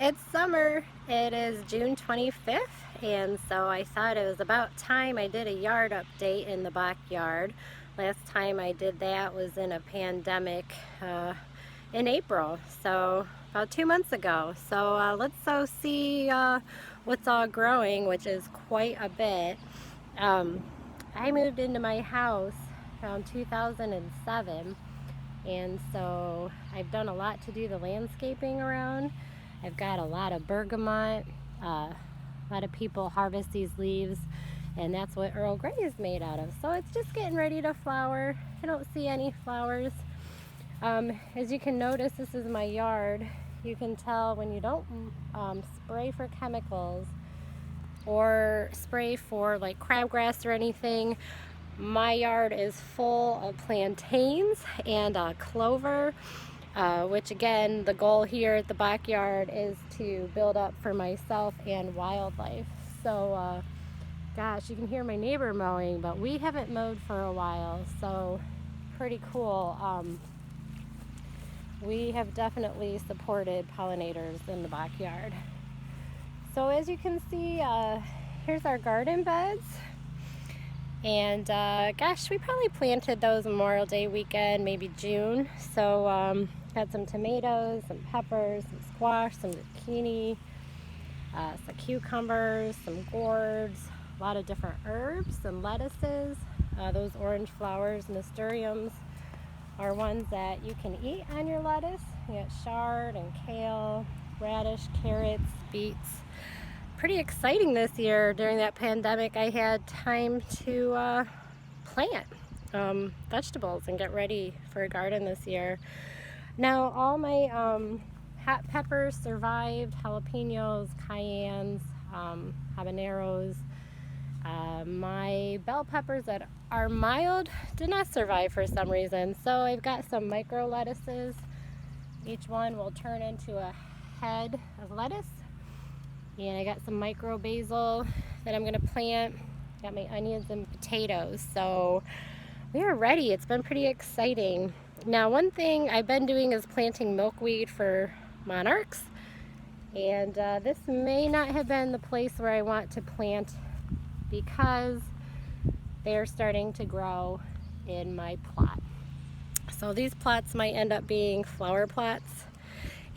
it's summer. It is June 25th, and so I thought it was about time I did a yard update in the backyard. Last time I did that was in a pandemic in April, so about 2 months ago. So let's see what's all growing, which is quite a bit. I moved into my house around 2007. And so I've done a lot to do the landscaping around. I've got a lot of bergamot. A lot of people harvest these leaves, and that's what Earl Grey is made out of. So it's just getting ready to flower. I don't see any flowers. As you can notice, this is my yard. You can tell when you don't spray for chemicals or spray for like crabgrass or anything, my yard is full of plantains and clover, which again, the goal here at the backyard is to build up for myself and wildlife. So, gosh, you can hear my neighbor mowing, but we haven't mowed for a while, so pretty cool. We have definitely supported pollinators in the backyard. So as you can see, here's our garden beds. And gosh, we probably planted those Memorial Day weekend, maybe June. So got some tomatoes, some peppers, some squash, some zucchini, some cucumbers, some gourds, a lot of different herbs and lettuces. Those orange flowers, nasturtiums, are ones that you can eat on your lettuce. You got chard and kale, radish, carrots, beets. Pretty exciting this year. During that pandemic, I had time to plant vegetables and get ready for a garden this year. Now all my hot peppers survived, jalapenos, cayennes, habaneros. My bell peppers that are mild did not survive for some reason. So I've got some micro lettuces. Each one will turn into a head of lettuce. And I got some micro basil that I'm gonna plant. Got my onions and potatoes. So we are ready. It's been pretty exciting. Now, one thing I've been doing is planting milkweed for monarchs. And this may not have been the place where I want to plant because they're starting to grow in my plot. So these plots might end up being flower plots,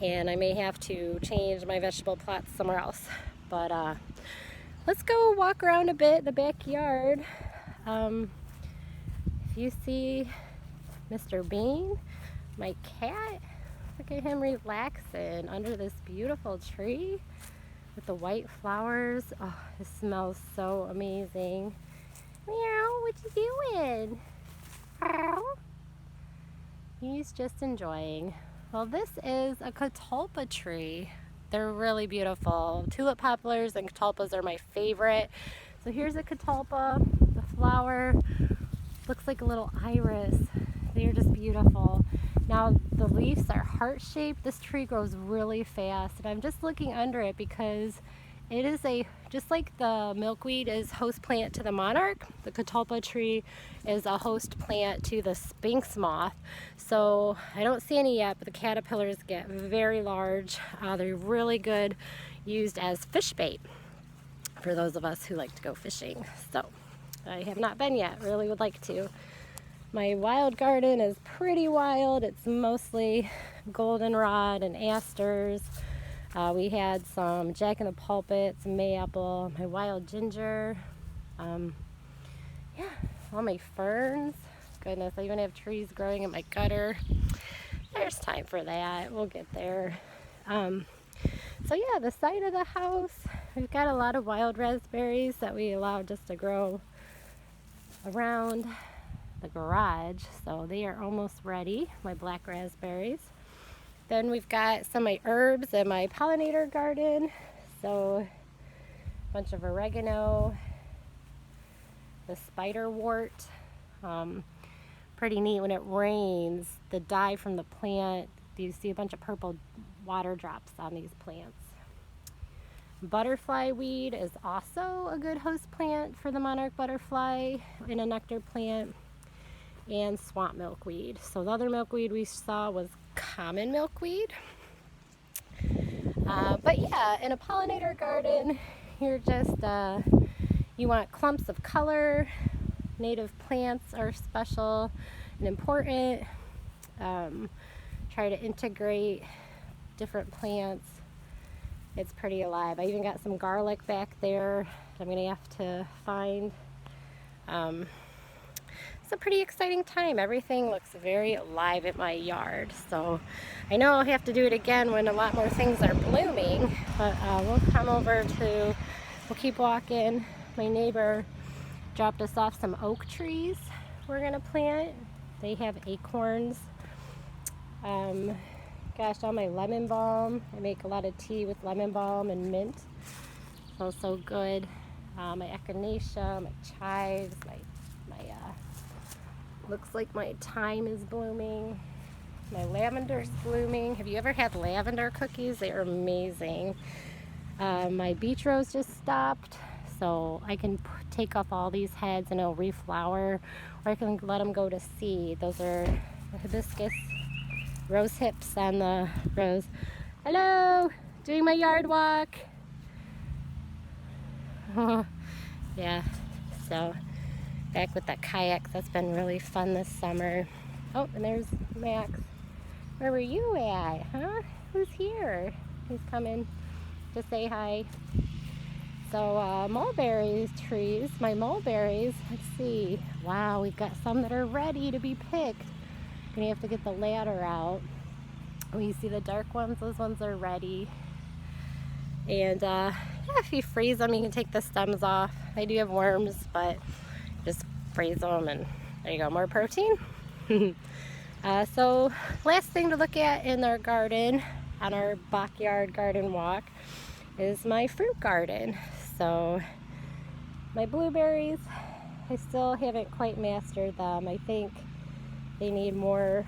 and I may have to change my vegetable plots somewhere else. But let's go walk around a bit the backyard. If you see Mr. Bean, my cat, look at him relaxing under this beautiful tree with the white flowers. Oh, it smells so amazing. Meow, what you doing? Meow. He's just enjoying. Well, this is a catalpa tree. They're really beautiful. Tulip poplars and catalpas are my favorite. So here's a catalpa. The flower looks like a little iris. They're just beautiful. Now the leaves are heart-shaped. This tree grows really fast, and I'm just looking under it because it is just like the milkweed is host plant to the monarch, the catalpa tree is a host plant to the sphinx moth. So I don't see any yet, but the caterpillars get very large. They're really good used as fish bait for those of us who like to go fishing. So I have not been yet, really would like to. My wild garden is pretty wild. It's mostly goldenrod and asters. We had some jack in the pulpit, some mayapple, my wild ginger, yeah, all my ferns. Goodness, I even have trees growing in my gutter. There's time for that. We'll get there. So yeah, the side of the house, we've got a lot of wild raspberries that we allow just to grow around the garage. So they are almost ready, my black raspberries. Then we've got some of my herbs in my pollinator garden. So a bunch of oregano, the spiderwort. Pretty neat when it rains, the dye from the plant, you see a bunch of purple water drops on these plants. Butterfly weed is also a good host plant for the monarch butterfly in a nectar plant. And swamp milkweed. So the other milkweed we saw was common milkweed. But yeah, in a pollinator garden, you're just, you want clumps of color. Native plants are special and important. Try to integrate different plants. It's pretty alive. I even got some garlic back there that I'm gonna have to find. It's a pretty exciting time. Everything looks very alive at my yard. So I know I'll have to do it again when a lot more things are blooming, but we'll come over to, we'll keep walking. My neighbor dropped us off some oak trees we're gonna plant. They have acorns. Gosh, all my lemon balm. I make a lot of tea with lemon balm and mint. Smells so good. My echinacea, my chives, my looks like my thyme is blooming. My lavender's blooming. Have you ever had lavender cookies? They are amazing. My beach rose just stopped, so I can take off all these heads and it'll reflower, or I can let them go to seed. Those are the hibiscus rose hips on the rose. Hello, doing my yard walk. Yeah, so back with that kayak. That's been really fun this summer. Oh, and there's Max. Where were you at, huh? Who's here? He's coming to say hi. So mulberry trees, my mulberries, let's see. Wow, we've got some that are ready to be picked. Gonna have to get the ladder out. When you see the dark ones, those ones are ready. And yeah, if you freeze them, you can take the stems off. They do have worms, but just freeze them and there you go, more protein. So last thing to look at in our garden, on our backyard garden walk, is my fruit garden. So my blueberries, I still haven't quite mastered them. I think they need more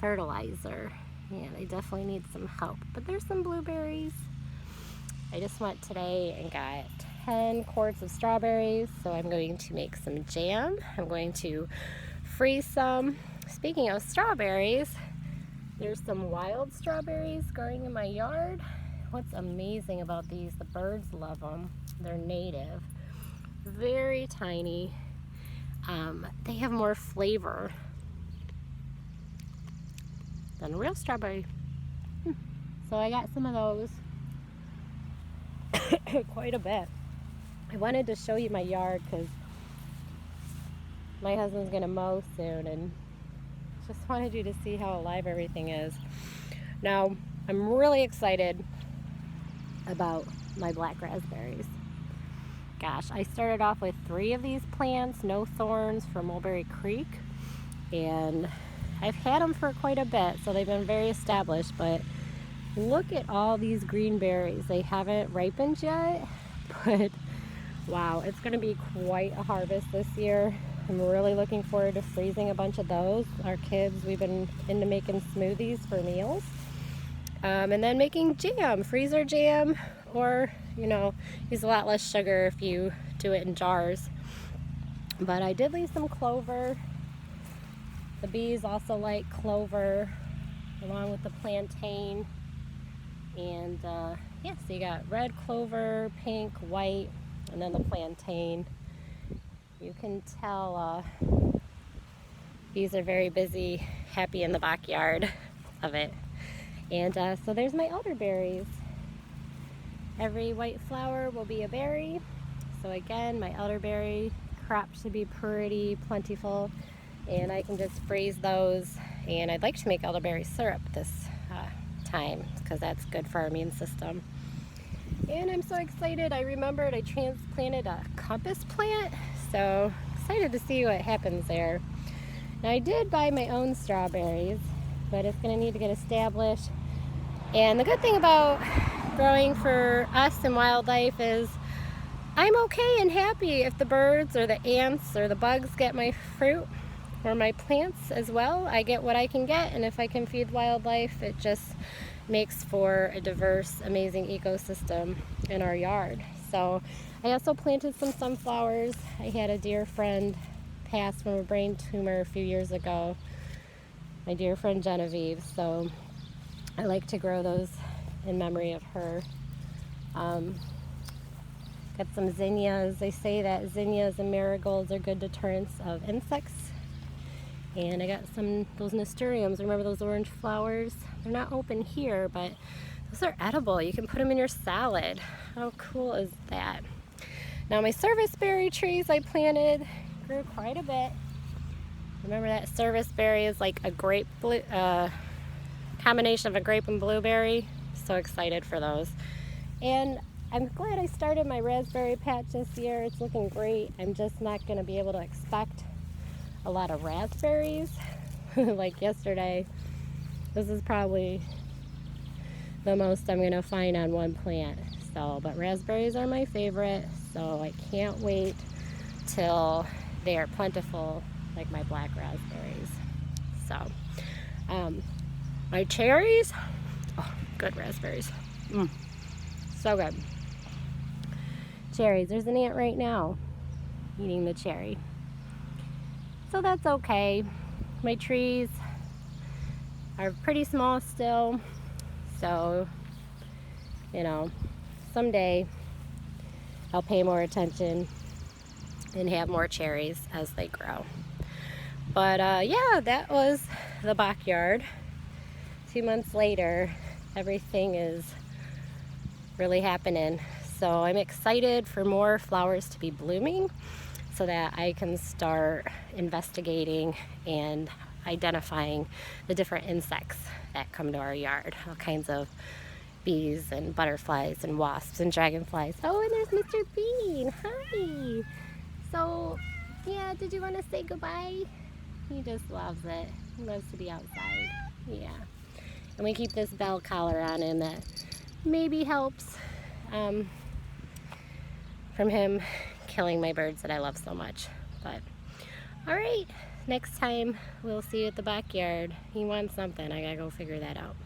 fertilizer. Yeah, they definitely need some help. But there's some blueberries. I just went today and got 10 quarts of strawberries, so I'm going to make some jam. I'm going to freeze some. Speaking of strawberries, there's some wild strawberries growing in my yard. What's amazing about these, the birds love them. They're native, very tiny. They have more flavor than real strawberry. So I got some of those. Quite a bit. I wanted to show you my yard because my husband's gonna mow soon, and just wanted you to see how alive everything is. Now, I'm really excited about my black raspberries. Gosh, I started off with 3 of these plants, no thorns, from Mulberry Creek, and I've had them for quite a bit, so they've been very established, but look at all these green berries. They haven't ripened yet, but wow, it's going to be quite a harvest this year. I'm really looking forward to freezing a bunch of those. Our kids, we've been into making smoothies for meals. And then making jam, freezer jam, or, you know, use a lot less sugar if you do it in jars. But I did leave some clover. The bees also like clover, along with the plantain. And yeah, so you got red clover, pink, white, and then the plantain. You can tell bees are very busy, happy in the backyard of it. And so there's my elderberries. Every white flower will be a berry. So again, my elderberry crop should be pretty plentiful, and I can just freeze those. And I'd like to make elderberry syrup this time, because that's good for our immune system. And I'm so excited. I remembered I transplanted a compass plant, so excited to see what happens there. Now, I did buy my own strawberries, but it's going to need to get established. And the good thing about growing for us and wildlife is I'm okay and happy if the birds or the ants or the bugs get my fruit or my plants as well. I get what I can get, and if I can feed wildlife, it just makes for a diverse, amazing ecosystem in our yard. So I also planted some sunflowers. I had a dear friend pass from a brain tumor a few years ago, my dear friend Genevieve. So I like to grow those in memory of her. Got some zinnias. They say that zinnias and marigolds are good deterrents of insects. And I got those nasturtiums. Remember those orange flowers? They're not open here, but those are edible. You can put them in your salad. How cool is that? Now my serviceberry trees I planted grew quite a bit. Remember that serviceberry is like a grape, combination of a grape and blueberry. So excited for those. And I'm glad I started my raspberry patch this year. It's looking great. I'm just not going to be able to expect a lot of raspberries like yesterday. This is probably the most I'm going to find on one plant. So, but raspberries are my favorite, so I can't wait till they are plentiful like my black raspberries. So, my cherries, oh, good raspberries. So good. Cherries, there's an ant right now eating the cherry. So that's okay. My trees are pretty small still, so, you know, someday I'll pay more attention and have more cherries as they grow. But yeah, that was the backyard. 2 months later, everything is really happening. So I'm excited for more flowers to be blooming so that I can start investigating and identifying the different insects that come to our yard. All kinds of bees and butterflies and wasps and dragonflies. Oh, and there's Mr. Bean. Hi. So, yeah, did you want to say goodbye? He just loves it. He loves to be outside. Yeah. And we keep this bell collar on him that maybe helps from him killing my birds that I love so much. But, all right, next time we'll see you at the backyard. He wants something. I gotta go figure that out.